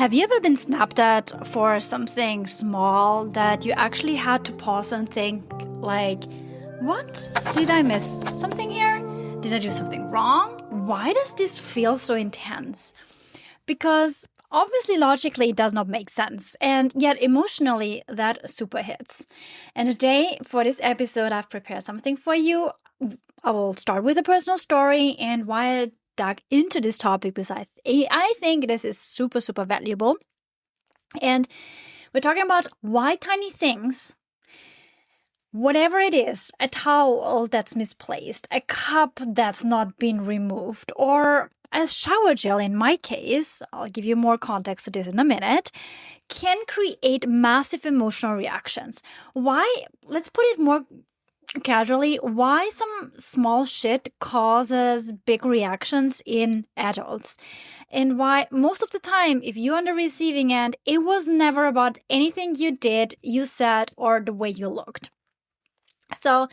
Have you ever been snapped at for something small that you actually had to pause and think, like, what? Did I miss something here? Did I do something wrong? Why does this feel so intense? Because obviously, logically, it does not make sense, and yet emotionally, that super hits. And today, for this episode, I've prepared something for you. I will start with a personal story and why I dug into this topic because I think this is super, super valuable. And we're talking about why tiny things, whatever it is, a towel that's misplaced, a cup that's not been removed, or a shower gel in my case, I'll give you more context to this in a minute, can create massive emotional reactions. Why? Let's put it more casually, why some small shit causes big reactions in adults, and why most of the time, if you're on the receiving end, it was never about anything you did, you said, or the way you looked. So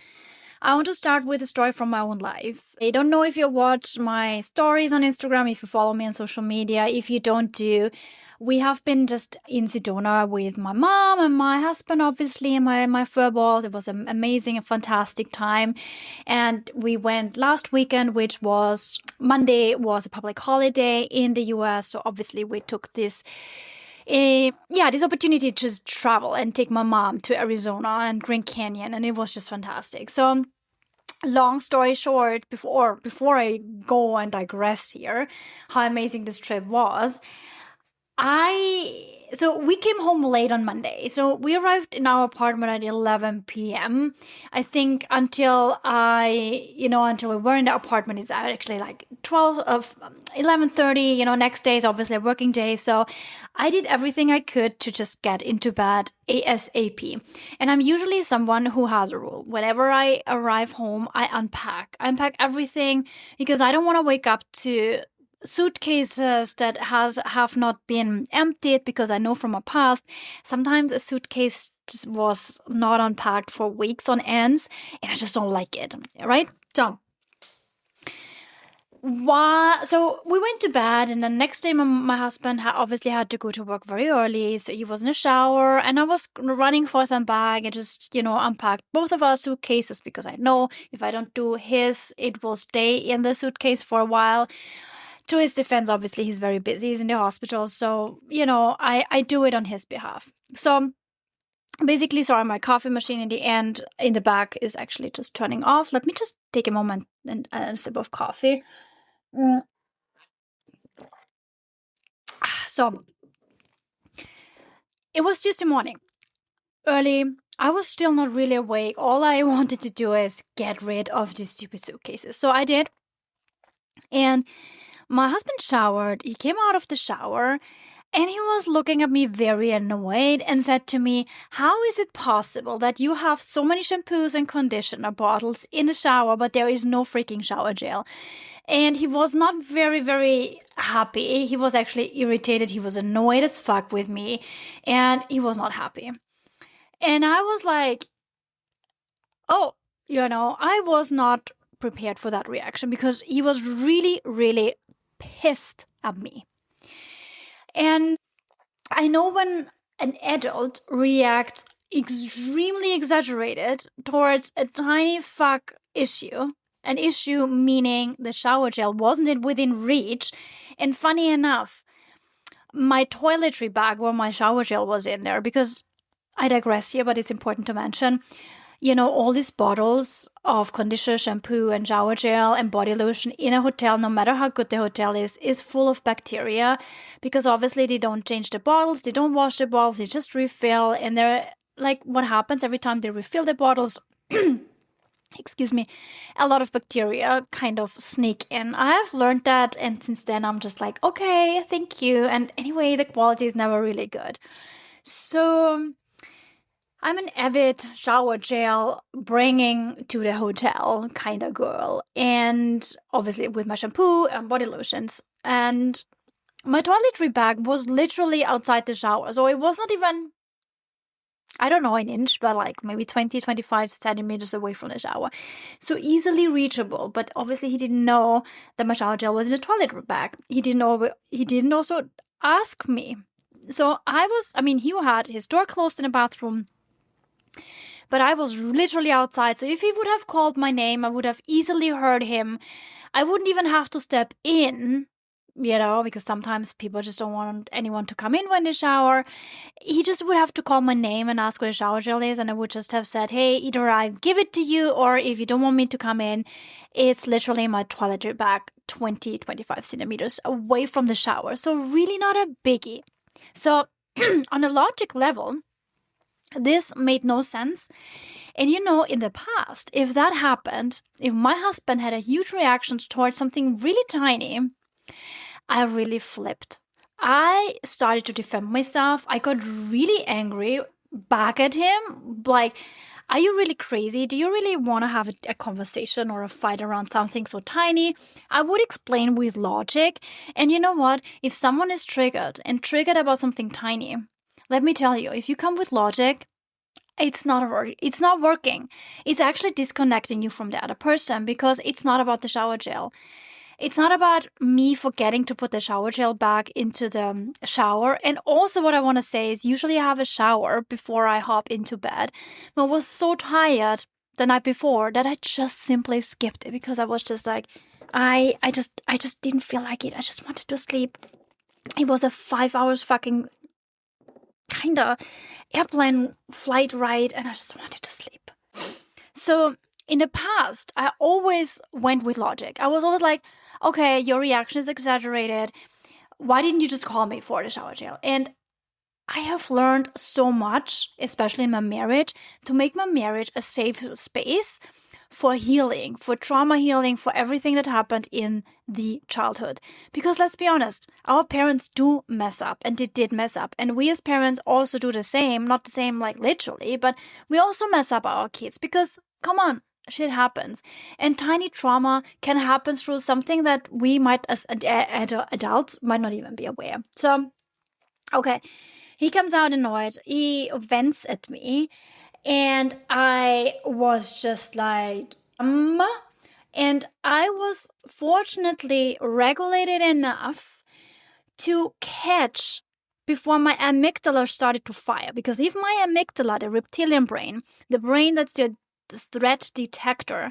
I want to start with a story from my own life. I don't know if you watch my stories on Instagram, if you follow me on social media. If you don't do, we have been just in Sedona with my mom and my husband, obviously, and my fur balls. It was an amazing and fantastic time. And we went last weekend, which was Monday, was a public holiday in the US. So obviously we took this opportunity to just travel and take my mom to Arizona and Grand Canyon. And it was just fantastic. So long story short, before I go and digress here, how amazing this trip was, so we came home late on Monday. So we arrived in our apartment at 11 p.m. I think until we were in the apartment, it's actually like 11:30. Next day is obviously a working day. So I did everything I could to just get into bed ASAP. And I'm usually someone who has a rule. Whenever I arrive home, I unpack. I unpack everything because I don't want to wake up to suitcases that have not been emptied, because I know from my past, sometimes a suitcase just was not unpacked for weeks on ends, and I just don't like it, right? So we went to bed, and the next day my husband obviously had to go to work very early, so he was in the shower, and I was running forth and back and just unpacked both of our suitcases, because I know if I don't do his, it will stay in the suitcase for a while. To his defense, obviously, he's very busy. He's in the hospital. So, I do it on his behalf. So, basically, sorry, my coffee machine in the back is actually just turning off. Let me just take a moment and a sip of coffee. So, it was Tuesday morning. Early. I was still not really awake. All I wanted to do is get rid of these stupid suitcases. So, I did. And my husband showered. He came out of the shower and he was looking at me very annoyed and said to me, "How is it possible that you have so many shampoos and conditioner bottles in the shower, but there is no freaking shower gel?" And he was not very, very happy. He was actually irritated. He was annoyed as fuck with me, and he was not happy. And I was like, oh, I was not prepared for that reaction, because he was really, really pissed at me. And I know when an adult reacts extremely exaggerated towards a tiny fuck issue, an issue meaning the shower gel wasn't within reach. And funny enough, my toiletry bag where my shower gel was in there, because I digress here, but it's important to mention, all these bottles of conditioner, shampoo, and shower gel and body lotion in a hotel, no matter how good the hotel is full of bacteria, because obviously they don't change the bottles, they don't wash the bottles, they just refill. And they're like, what happens every time they refill the bottles? Excuse me, a lot of bacteria kind of sneak in. I have learned that, and since then I'm just like, okay, thank you. And anyway, the quality is never really good. So I'm an avid shower gel bringing to the hotel kind of girl, and obviously with my shampoo and body lotions. And my toiletry bag was literally outside the shower, so it was not even, I don't know, an inch, but like maybe 20-25 centimeters away from the shower. So easily reachable, but obviously he didn't know that my shower gel was in the toiletry bag. He didn't also ask me So he had his door closed in the bathroom, but I was literally outside. So if he would have called my name, I would have easily heard him. I wouldn't even have to step in, because sometimes people just don't want anyone to come in when they shower. He just would have to call my name and ask where the shower gel is, and I would just have said, hey, either I give it to you, or if you don't want me to come in, it's literally in my toiletry bag, 25 centimeters away from the shower. So really not a biggie. So on a logic level, this made no sense. And in the past, if that happened, if my husband had a huge reaction towards something really tiny, I really flipped. I started to defend myself. I got really angry back at him. Like, are you really crazy? Do you really want to have a conversation or a fight around something so tiny? I would explain with logic. And you know what? If someone is triggered about something tiny, let me tell you, if you come with logic, it's not working. It's actually disconnecting you from the other person, because it's not about the shower gel. It's not about me forgetting to put the shower gel back into the shower. And also what I want to say is, usually I have a shower before I hop into bed. But I was so tired the night before that I just simply skipped it, because I was just like, I just didn't feel like it. I just wanted to sleep. It was a 5 hours fucking kind of airplane flight ride, and I just wanted to sleep. So in the past, I always went with logic. I was always like, okay, your reaction is exaggerated. Why didn't you just call me for the shower gel? And I have learned so much, especially in my marriage, to make my marriage a safe space for healing, for trauma healing, for everything that happened in the childhood. Because let's be honest, our parents do mess up, and they did mess up. And we as parents also do the same, not the same like literally, but we also mess up our kids, because come on, shit happens. And tiny trauma can happen through something that we might, as adults, might not even be aware. So, okay, he comes out annoyed. He vents at me. And I was just like, and I was fortunately regulated enough to catch before my amygdala started to fire. Because if my amygdala, the reptilian brain, the brain that's the threat detector,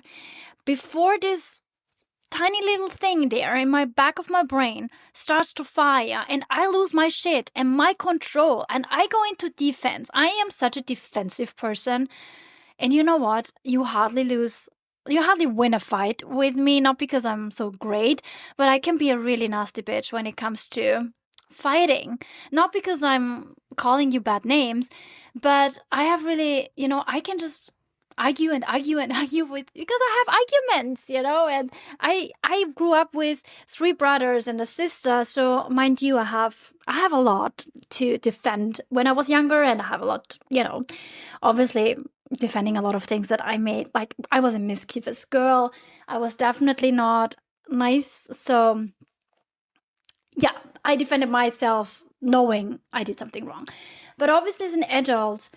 before this tiny little thing there in my back of my brain starts to fire, and I lose my shit and my control, and I go into defense. I am such a defensive person. And you know what? You hardly win a fight with me, not because I'm so great, but I can be a really nasty bitch when it comes to fighting. Not because I'm calling you bad names, but I have really, I can just argue and argue and argue with, because I have arguments, and I grew up with 3 brothers and a sister, so mind you, I have a lot to defend when I was younger, and I have a lot, obviously defending a lot of things that I made. Like, I was a mischievous girl. I was definitely not nice. So yeah, I defended myself knowing I did something wrong. But obviously as an adult,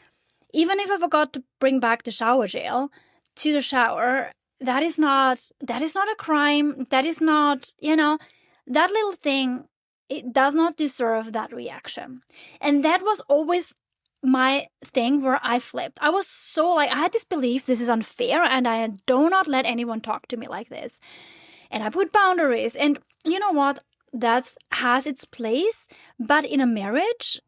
even if I forgot to bring back the shower gel to the shower, that is not a crime. That is not, that little thing, it does not deserve that reaction. And that was always my thing where I flipped. I was so like, I had this belief, this is unfair, and I do not let anyone talk to me like this. And I put boundaries, and you know what? That has its place, but in a marriage,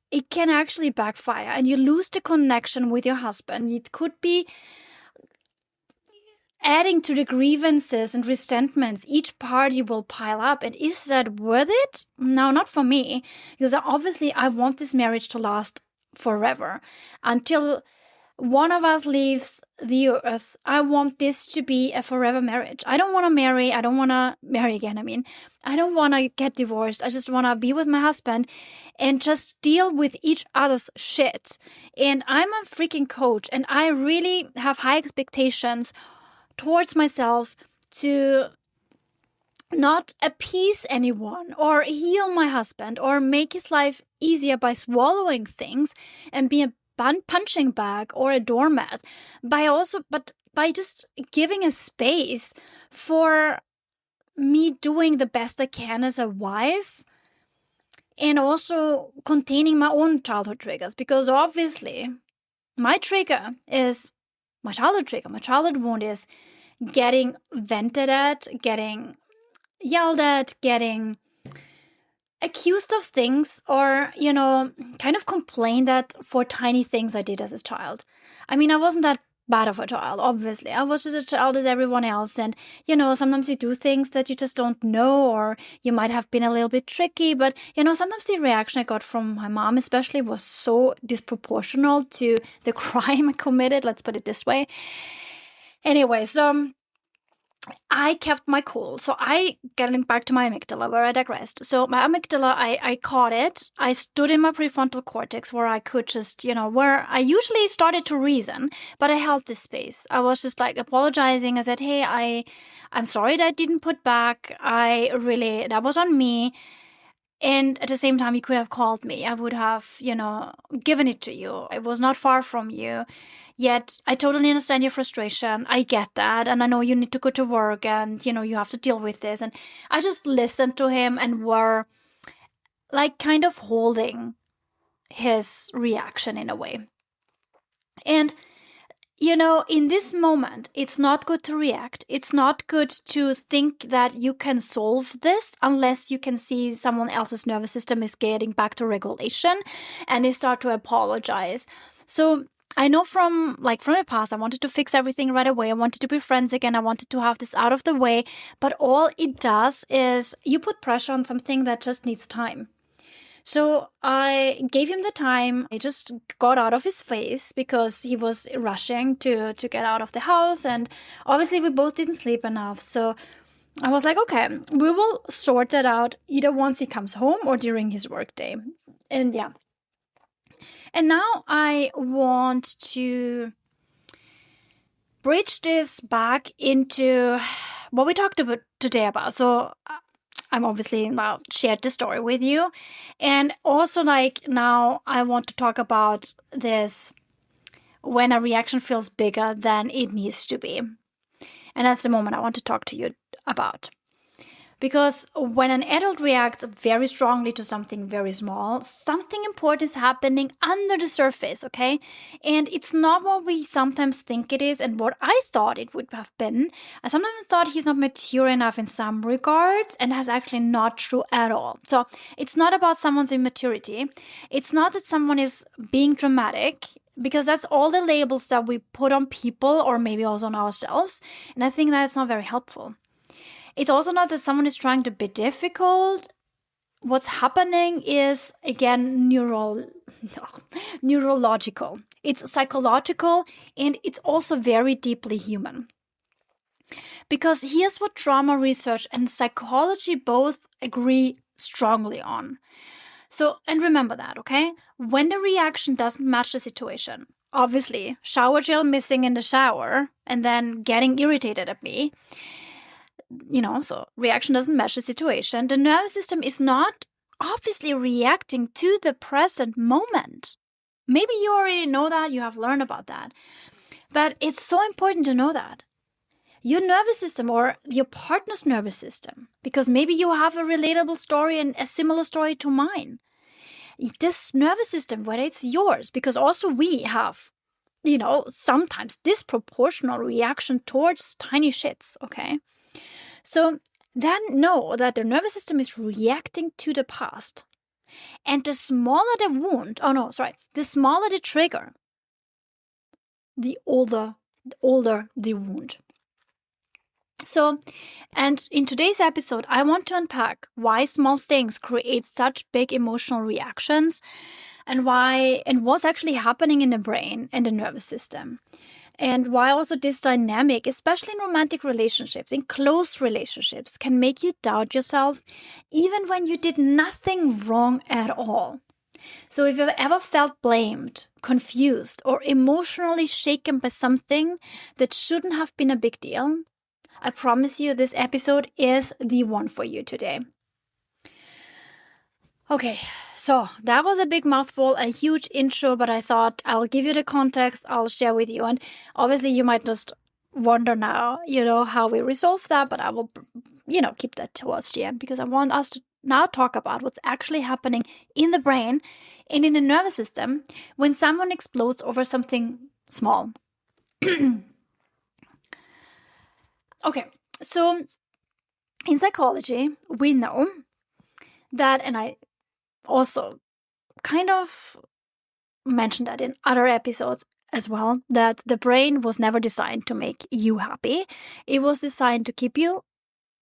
it can actually backfire, and you lose the connection with your husband. It could be adding to the grievances and resentments. Each party will pile up. And is that worth it? No, not for me, because obviously I want this marriage to last forever. Until one of us leaves the earth, I want this to be a forever marriage. I don't want to marry. I don't want to marry again. I don't want to get divorced. I just want to be with my husband and just deal with each other's shit. And I'm a freaking coach, and I really have high expectations towards myself to not appease anyone or heal my husband or make his life easier by swallowing things and be a punching bag or a doormat, but by just giving a space for me doing the best I can as a wife and also containing my own childhood triggers, because obviously my trigger is my childhood trigger. My childhood wound is getting vented at, getting yelled at, getting accused of things, or, kind of complained at for tiny things I did as a child. I mean, I wasn't that bad of a child, obviously. I was just a child as everyone else. And, sometimes you do things that you just don't know, or you might have been a little bit tricky. But, sometimes the reaction I got from my mom, especially, was so disproportional to the crime I committed. Let's put it this way. Anyway, so I kept my cool. So getting back to my amygdala where I digressed. So my amygdala, I caught it. I stood in my prefrontal cortex where I could just, where I usually started to reason, but I held this space. I was just like apologizing. I said, hey, I'm sorry that I didn't put back. That was on me. And at the same time, you could have called me. I would have, given it to you. It was not far from you. Yet, I totally understand your frustration. I get that. And I know you need to go to work and, you have to deal with this. And I just listened to him and were like kind of holding his reaction in a way. And, in this moment, it's not good to react. It's not good to think that you can solve this unless you can see someone else's nervous system is getting back to regulation and they start to apologize. So I know from the past, I wanted to fix everything right away. I wanted to be friends again. I wanted to have this out of the way. But all it does is you put pressure on something that just needs time. So I gave him the time. I just got out of his face because he was rushing to get out of the house. And obviously we both didn't sleep enough. So I was like, okay, we will sort it out either once he comes home or during his workday. And yeah. And now I want to bridge this back into what we talked about today about. So I'm obviously now shared the story with you. And also now I want to talk about this when a reaction feels bigger than it needs to be. And that's the moment I want to talk to you about. Because when an adult reacts very strongly to something very small, something important is happening under the surface, okay? And it's not what we sometimes think it is and what I thought it would have been. I sometimes thought he's not mature enough in some regards, and that's actually not true at all. So it's not about someone's immaturity. It's not that someone is being dramatic, because that's all the labels that we put on people or maybe also on ourselves. And I think that's not very helpful. It's also not that someone is trying to be difficult. What's happening is, again, neurological. It's psychological, and it's also very deeply human. Because here's what trauma research and psychology both agree strongly on. So, and remember that, okay? When the reaction doesn't match the situation, obviously, shower gel missing in the shower and then getting irritated at me, so reaction doesn't match the situation. The nervous system is not obviously reacting to the present moment. Maybe you already know that, you have learned about that. But it's so important to know that. Your nervous system or your partner's nervous system, because maybe you have a relatable story and a similar story to mine. This nervous system, whether it's yours, because also we have, sometimes disproportional reaction towards tiny shits, okay? So then know that the nervous system is reacting to the past. And the smaller the wound, the smaller the trigger, the older the wound. So, and in today's episode, I want to unpack why small things create such big emotional reactions and what's actually happening in the brain and the nervous system. And why also this dynamic, especially in romantic relationships, in close relationships, can make you doubt yourself even when you did nothing wrong at all. So if you've ever felt blamed, confused, or emotionally shaken by something that shouldn't have been a big deal, I promise you this episode is the one for you today. Okay, so that was a big mouthful, a huge intro, but I thought I'll give you the context, I'll share with you. And obviously you might just wonder now, how we resolve that, but I will, keep that towards the end because I want us now talk about what's actually happening in the brain and in the nervous system when someone explodes over something small. Okay, so in psychology, we know that, and I also kind of mentioned that in other episodes as well, that the brain was never designed to make you happy. It was designed to keep you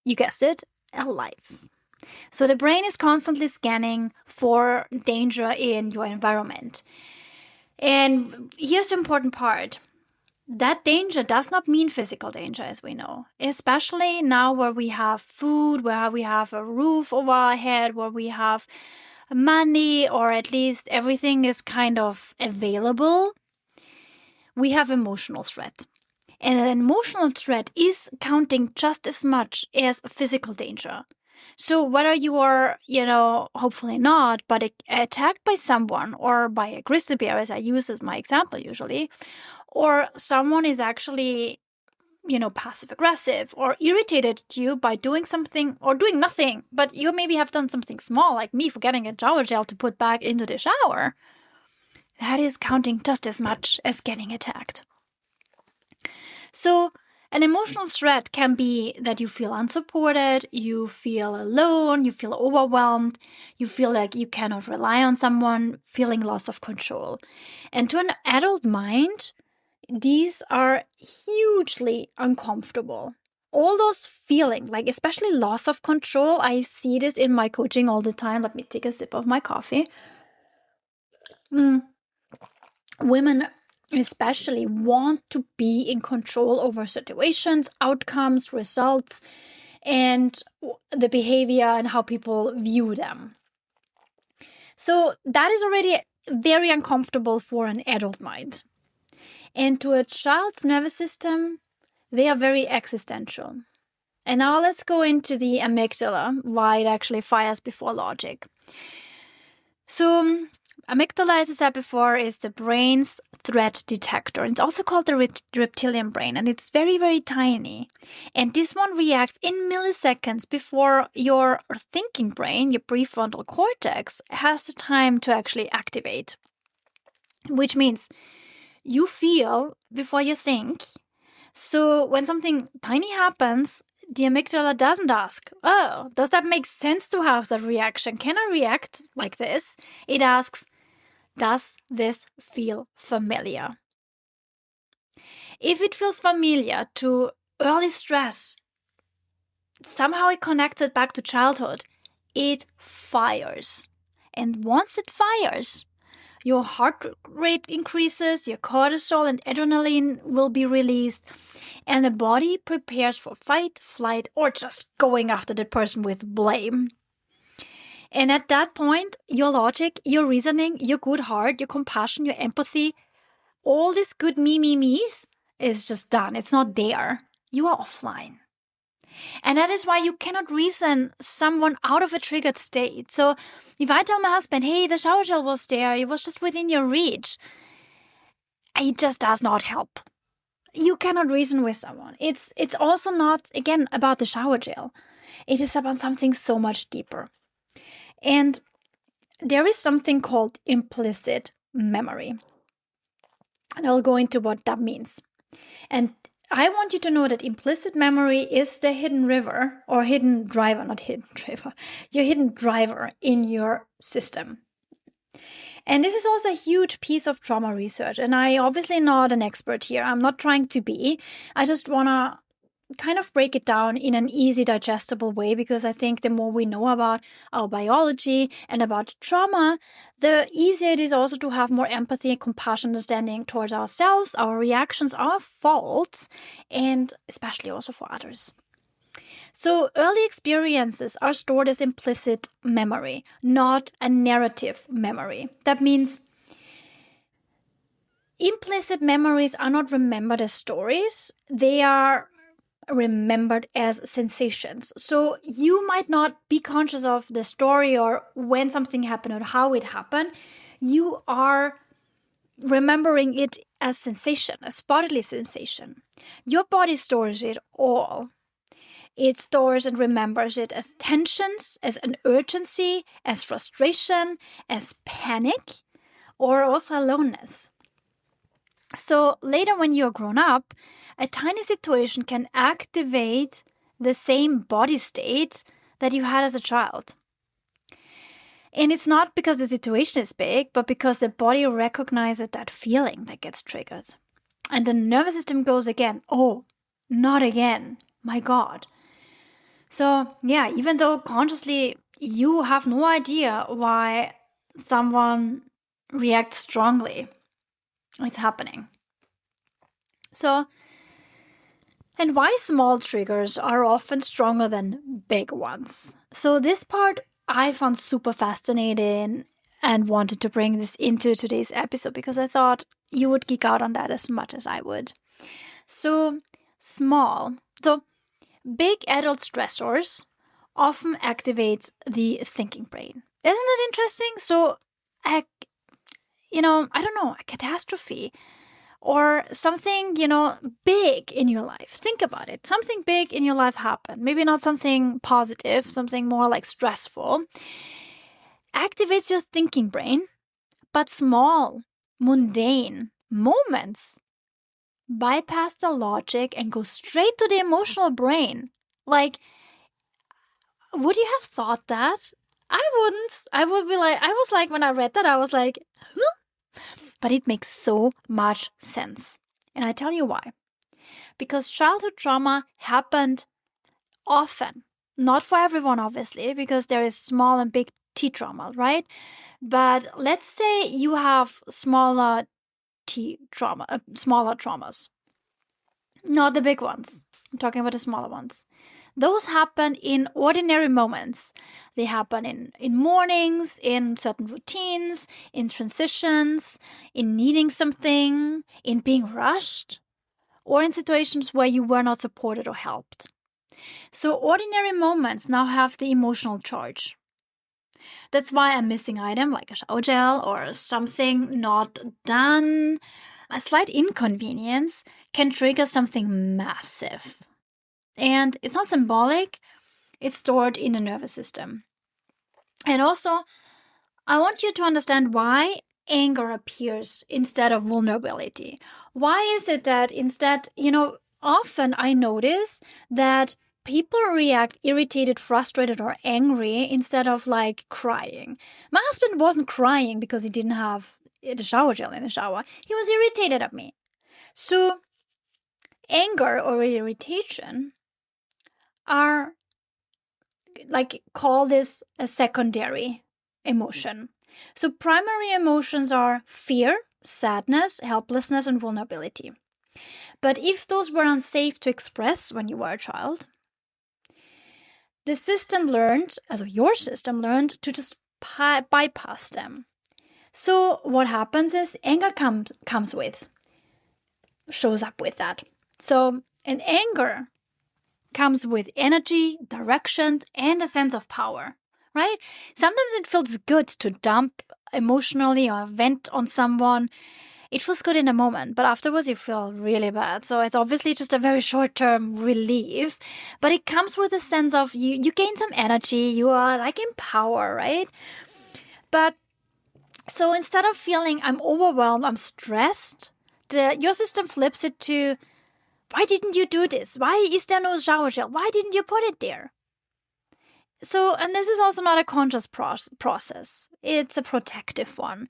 guessed it, alive. So the brain is constantly scanning for danger in your environment. And here's the important part. That danger does not mean physical danger, as we know, especially now where we have food, where we have a roof over our head, where we have money, or at least everything is kind of available. We have emotional threat. And an emotional threat is counting just as much as physical danger. So whether you are, hopefully not, but attacked by someone or by a grizzly bear, as I use as my example usually, or someone is actually, passive aggressive or irritated at you by doing something or doing nothing, but you maybe have done something small, like me forgetting a shower gel to put back into the shower, that is counting just as much as getting attacked. So an emotional threat can be that you feel unsupported, you feel alone, you feel overwhelmed, you feel like you cannot rely on someone, feeling loss of control. And to an adult mind, these are hugely uncomfortable. All those feelings, like especially loss of control, I see this in my coaching all the time. Let me take a sip of my coffee. Women especially want to be in control over situations, outcomes, results, and the behavior and how people view them. So that is already very uncomfortable for an adult mind. And to a child's nervous system, they are very existential. And now let's go into the amygdala, why it actually fires before logic. So amygdala, as I said before, is the brain's threat detector. It's also called the reptilian brain, and it's very, very tiny. And this one reacts in milliseconds before your thinking brain, your prefrontal cortex, has the time to actually activate. Which means you feel before you think. So when something tiny happens, the amygdala doesn't ask, oh, does that make sense to have that reaction? Can I react like this? It asks, does this feel familiar? If it feels familiar to early stress, somehow it connects it back to childhood, it fires. And once it fires, your heart rate increases, your cortisol and adrenaline will be released, and the body prepares for fight, flight, or just going after the person with blame. And at that point, your logic, your reasoning, your good heart, your compassion, your empathy, all this good me's is just done. It's not there. You are offline. And that is why you cannot reason someone out of a triggered state. So if I tell my husband, hey, the shower gel was there, it was just within your reach, it just does not help. You cannot reason with someone. It's also not, again, about the shower gel. It is about something so much deeper. And there is something called implicit memory. And I'll go into what that means. And I want you to know that implicit memory is the hidden river, or hidden driver, not hidden driver, your hidden driver in your system. And this is also a huge piece of trauma research. And I obviously not an expert here. I'm not trying to be. I just want to kind of break it down in an easy, digestible way, because I think the more we know about our biology and about trauma, the easier it is also to have more empathy and compassion, understanding towards ourselves, our reactions, our faults, and especially also for others. So early experiences are stored as implicit memory, not a narrative memory. That means implicit memories are not remembered as stories. They are remembered as sensations. So you might not be conscious of the story or when something happened or how it happened. You are remembering it as sensation, as bodily sensation. Your body stores it all. It stores and remembers it as tensions, as an urgency, as frustration, as panic, or also aloneness. So later when you're grown up, a tiny situation can activate the same body state that you had as a child. And it's not because the situation is big, but because the body recognizes that feeling that gets triggered. And the nervous system goes again, oh, not again, my God. So yeah, even though consciously you have no idea why someone reacts strongly, it's happening. So, and why small triggers are often stronger than big ones. So this part I found super fascinating and wanted to bring this into today's episode because I thought you would geek out on that as much as I would. So big adult stressors often activate the thinking brain. Isn't it interesting? So, I don't know, a catastrophe or something, big in your life. Think about it. Something big in your life happened. Maybe not something positive, something more like stressful. Activates your thinking brain, but small, mundane moments bypass the logic and go straight to the emotional brain. Like, would you have thought that? I wouldn't. I was like, when I read that, I was like, huh? But it makes so much sense. And I tell you why. Because childhood trauma happened often. Not for everyone, obviously, because there is small and big T trauma, right? But let's say you have smaller traumas. Not the big ones. I'm talking about the smaller ones. Those happen in ordinary moments. They happen in mornings, in certain routines, in transitions, in needing something, in being rushed, or in situations where you were not supported or helped. So ordinary moments now have the emotional charge. That's why a missing item like a shower gel or something not done, a slight inconvenience can trigger something massive. And it's not symbolic, it's stored in the nervous system. And also, I want you to understand why anger appears instead of vulnerability. Why is it that instead, often I notice that people react irritated, frustrated, or angry instead of like crying. My husband wasn't crying because he didn't have the shower gel in the shower. He was irritated at me. So, anger or irritation are call this a secondary emotion. So primary emotions are fear, sadness, helplessness, and vulnerability. But if those were unsafe to express when you were a child, your system learned to just bypass them. So what happens is anger shows up with that. So an anger comes with energy, direction, and a sense of power, right? Sometimes it feels good to dump emotionally or vent on someone. It feels good in the moment, but afterwards you feel really bad. So it's obviously just a very short-term relief, but it comes with a sense of you gain some energy, you are like in power, right? But so instead of feeling I'm overwhelmed, I'm stressed, your system flips it to, why didn't you do this? Why is there no shower gel? Why didn't you put it there? So, and this is also not a conscious process. It's a protective one.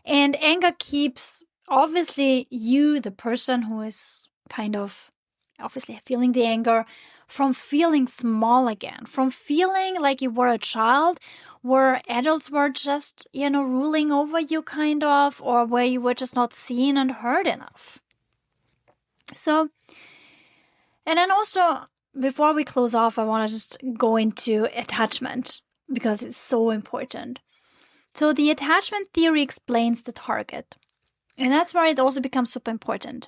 And anger keeps, obviously, you, the person who is kind of obviously feeling the anger, from feeling small again, from feeling like you were a child where adults were just, ruling over you kind of, or where you were just not seen and heard enough. So, and then also, before we close off, I want to just go into attachment because it's so important. So the attachment theory explains the target, and that's where it also becomes super important.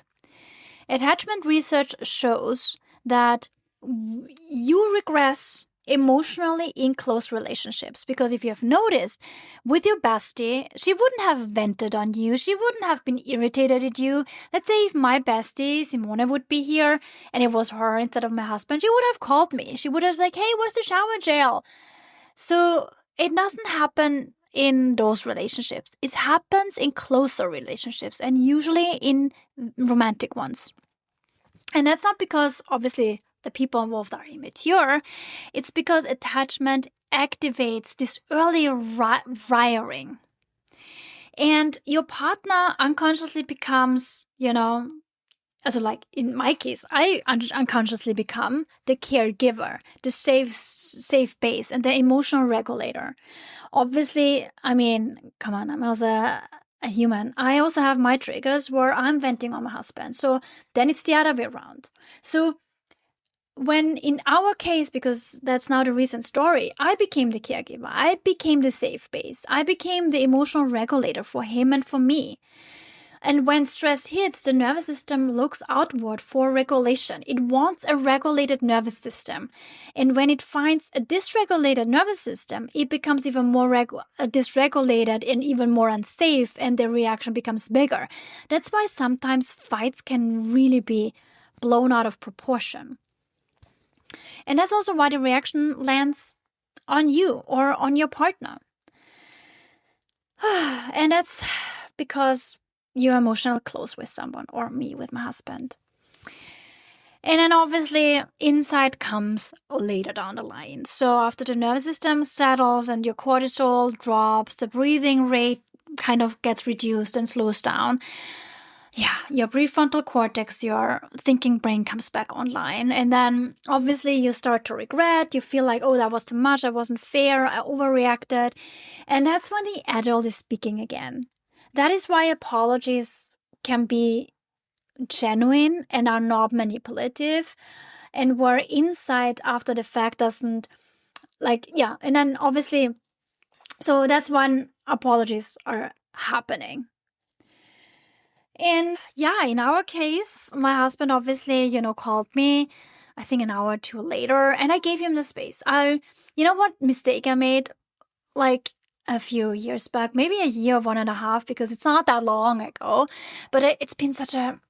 Attachment research shows that you regress emotionally in close relationships. Because if you have noticed, with your bestie, she wouldn't have vented on you. She wouldn't have been irritated at you. Let's say if my bestie, Simone, would be here and it was her instead of my husband, she would have called me. She would have said, like, hey, where's the shower gel? So it doesn't happen in those relationships. It happens in closer relationships and usually in romantic ones. And that's not because, obviously, the people involved are immature. It's because attachment activates this early wiring. And your partner unconsciously becomes, like in my case, I unconsciously become the caregiver, the safe base, and the emotional regulator. Obviously, I mean, come on, I'm also a human. I also have my triggers where I'm venting on my husband. So then it's the other way around. So when in our case, because that's now the recent story, I became the caregiver. I became the safe base. I became the emotional regulator for him and for me. And when stress hits, the nervous system looks outward for regulation. It wants a regulated nervous system. And when it finds a dysregulated nervous system, it becomes even more dysregulated and even more unsafe, and the reaction becomes bigger. That's why sometimes fights can really be blown out of proportion. And that's also why the reaction lands on you or on your partner. And that's because you're emotionally close with someone, or me with my husband. And then obviously insight comes later down the line. So after the nervous system settles and your cortisol drops, the breathing rate kind of gets reduced and slows down. Yeah, your prefrontal cortex, your thinking brain comes back online. And then obviously you start to regret. You feel like, oh, that was too much. That wasn't fair. I overreacted. And that's when the adult is speaking again. That is why apologies can be genuine and are not manipulative, and where insight after the fact doesn't, and then obviously, so that's when apologies are happening. And yeah, in our case, my husband obviously, called me, I think an hour or two later, and I gave him the space. You know what mistake I made? Like, a few years back, maybe a year, 1.5, because it's not that long ago, but it's been such a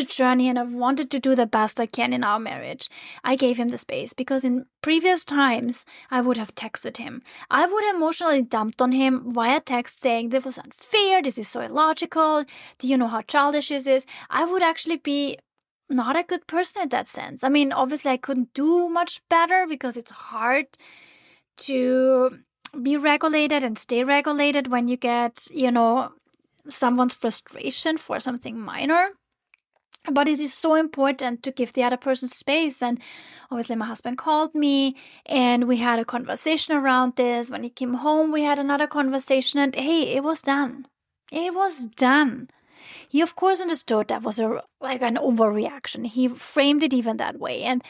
journey, and I've wanted to do the best I can in our marriage. I gave him the space because in previous times, I would have texted him. I would have emotionally dumped on him via text saying, this was unfair, this is so illogical, do you know how childish this is? I would actually be not a good person in that sense. I mean, obviously I couldn't do much better because it's hard to be regulated and stay regulated when you get, someone's frustration for something minor. But it is so important to give the other person space. And obviously my husband called me and we had a conversation around this. When he came home, we had another conversation, and hey, it was done. It was done. He, of course, understood that was an overreaction. He framed it even that way. And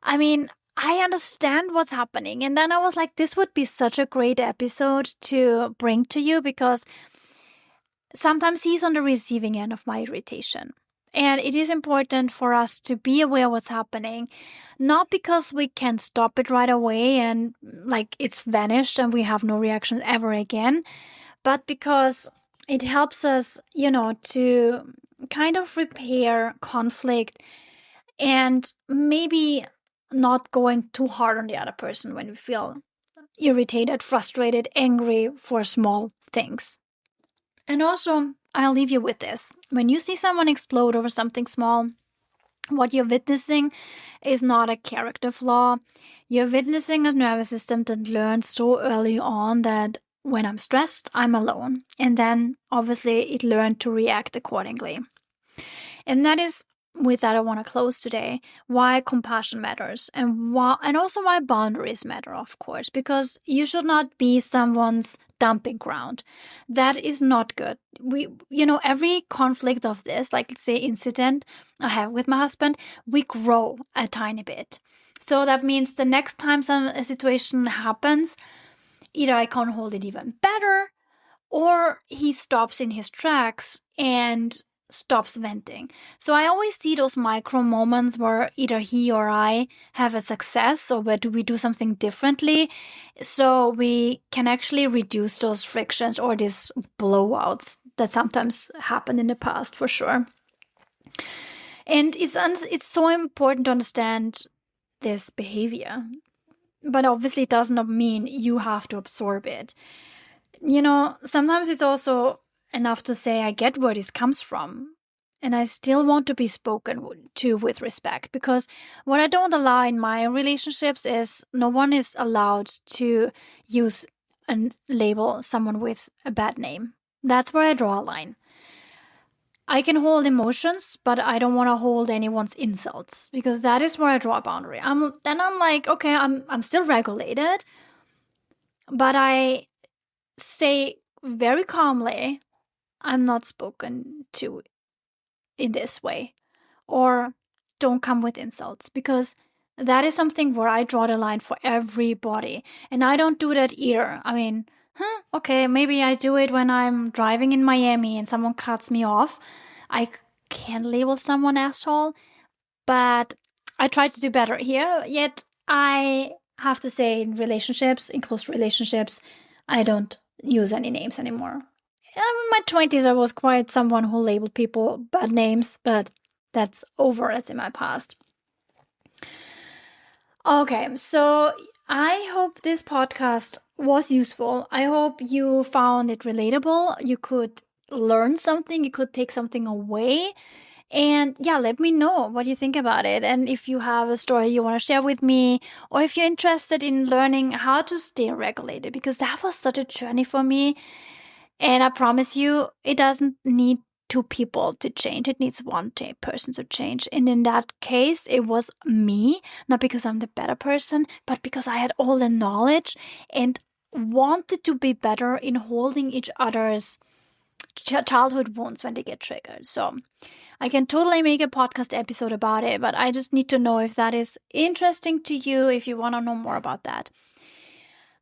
I mean, I understand what's happening. And then I was like, this would be such a great episode to bring to you, because sometimes he's on the receiving end of my irritation. And it is important for us to be aware of what's happening, not because we can stop it right away and it's vanished and we have no reaction ever again, but because it helps us, to kind of repair conflict and maybe not going too hard on the other person when we feel irritated, frustrated, angry for small things. And also, I'll leave you with this. When you see someone explode over something small, what you're witnessing is not a character flaw. You're witnessing a nervous system that learned so early on that when I'm stressed, I'm alone. And then, obviously, it learned to react accordingly. And that is, with that I want to close today, why compassion matters, and also why boundaries matter, of course, because you should not be someone's dumping ground. That is not good. Every conflict of this, like let's say incident I have with my husband, we grow a tiny bit. So that means the next time a situation happens, either I can hold it even better, or he stops in his tracks and stops venting. So I always see those micro moments where either he or I have a success, or where do we do something differently, so we can actually reduce those frictions or these blowouts that sometimes happen in the past, for sure. And it's so important to understand this behavior. But obviously it does not mean you have to absorb it. Sometimes it's also enough to say, I get where this comes from, and I still want to be spoken to with respect. Because what I don't allow in my relationships is no one is allowed to use and label someone with a bad name. That's where I draw a line. I can hold emotions, but I don't want to hold anyone's insults, because that is where I draw a boundary. I'm like, okay, I'm still regulated, but I say very calmly, I'm not spoken to in this way, or don't come with insults, because that is something where I draw the line for everybody. And I don't do that either. I mean, okay, maybe I do it when I'm driving in Miami and someone cuts me off. I can't label someone asshole, but I try to do better here. Yet I have to say, in relationships, in close relationships, I don't use any names anymore. In my 20s, I was quite someone who labeled people bad names, but that's over. It's in my past. Okay, so I hope this podcast was useful. I hope you found it relatable. You could learn something, you could take something away. And yeah, let me know what you think about it. And if you have a story you want to share with me, or if you're interested in learning how to stay regulated, because that was such a journey for me. And I promise you, it doesn't need two people to change. It needs one person to change. And in that case, it was me, not because I'm the better person, but because I had all the knowledge and wanted to be better in holding each other's childhood wounds when they get triggered. So I can totally make a podcast episode about it, but I just need to know if that is interesting to you, if you want to know more about that.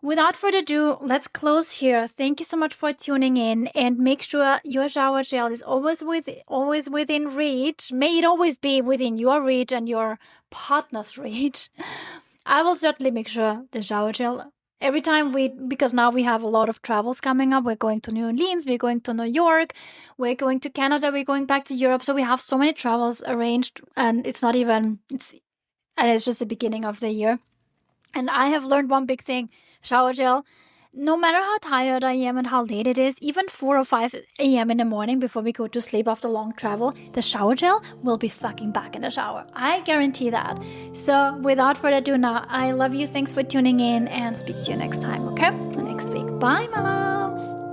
Without further ado, let's close here. Thank you so much for tuning in, and make sure your shower gel is always within reach. May it always be within your reach and your partner's reach. I will certainly make sure the shower gel every time because now we have a lot of travels coming up. We're going to New Orleans, we're going to New York, we're going to Canada, we're going back to Europe. So we have so many travels arranged, and it's just the beginning of the year. And I have learned one big thing: shower gel. No matter how tired I am and how late it is, even 4 or 5 a.m. in the morning before we go to sleep after long travel, the shower gel will be fucking back in the shower. I guarantee that. So without further ado now, I love you. Thanks for tuning in, and speak to you next time, okay? Next week. Bye, my loves.